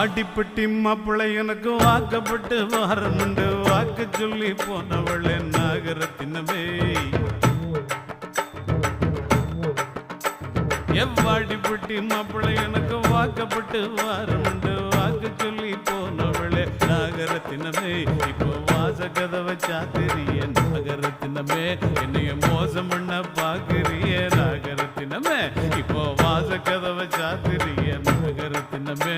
வாடிப்பட்டி மாப்பிள்ளை எனக்கு வாக்கப்பட்டு வாரமுண்டு வாக்கு சொல்லி போனவளே நாகரத்தினமே எவ்வாடிப்பட்டி மாப்பிள்ளை எனக்கு வாக்கப்பட்டு வாரமுண்டு வாக்கு சொல்லி போனவளே நாகரத்தினமே இப்போ வாச கதவை சாத்திரிய நாகரத்தினமே என்னைய மோசம் பண்ண பாக்குறிய நாகரத்தினமே இப்போ வாச கதவை சாத்திரிய நாகரத்தினமே